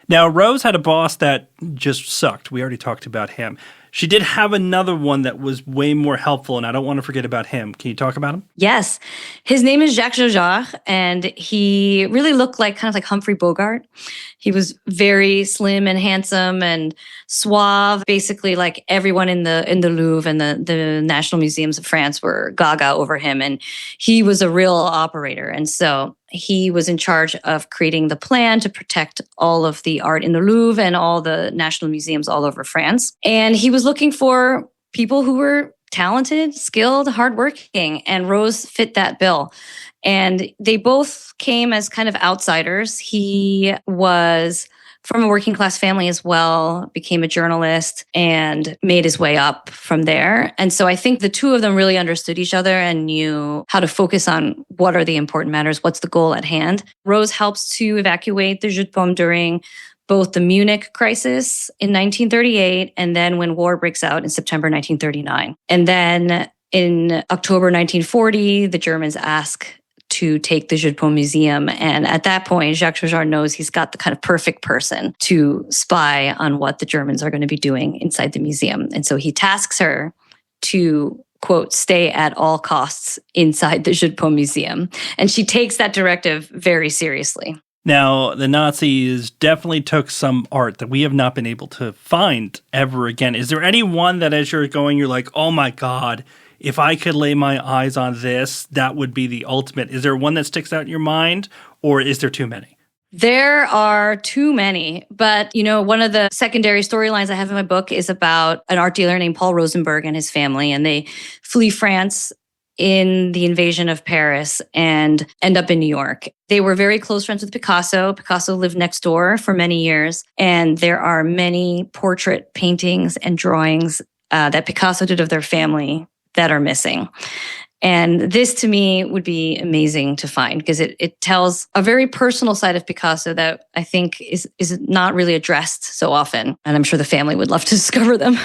Now, Rose had a boss that just sucked. We already talked about him. She did have another one that was way more helpful, and I don't want to forget about him. Can you talk about him? Yes. His name is Jacques Jaujard, and he really looked like kind of like Humphrey Bogart. He was very slim and handsome and suave. Basically, like everyone in the Louvre and the National Museums of France were gaga over him, and he was a real operator. And so he was in charge of creating the plan to protect all of the art in the Louvre and all the national museums all over France. And he was looking for people who were talented, skilled, hardworking, and Rose fit that bill. And they both came as kind of outsiders. He was from a working class family as well, became a journalist and made his way up from there. And so I think the two of them really understood each other and knew how to focus on what are the important matters, what's the goal at hand. Rose helps to evacuate the Jeu de Paume during both the Munich crisis in 1938 and then when war breaks out in September 1939. And then in October 1940, the Germans ask to take the Jeu de Paume Museum. And at that point, Jacques Jaujard knows he's got the kind of perfect person to spy on what the Germans are going to be doing inside the museum. And so he tasks her to, quote, stay at all costs inside the Jeu de Paume Museum. And she takes that directive very seriously. Now, the Nazis definitely took some art that we have not been able to find ever again. Is there any one that as you're going, you're like, oh my God, if I could lay my eyes on this, that would be the ultimate. Is there one that sticks out in your mind, or is there too many? There are too many. But, one of the secondary storylines I have in my book is about an art dealer named Paul Rosenberg and his family, and they flee France in the invasion of Paris and end up in New York. They were very close friends with Picasso. Picasso lived next door for many years, and there are many portrait paintings and drawings that Picasso did of their family that are missing. And this to me would be amazing to find because it tells a very personal side of Picasso that I think is not really addressed so often. And I'm sure the family would love to discover them.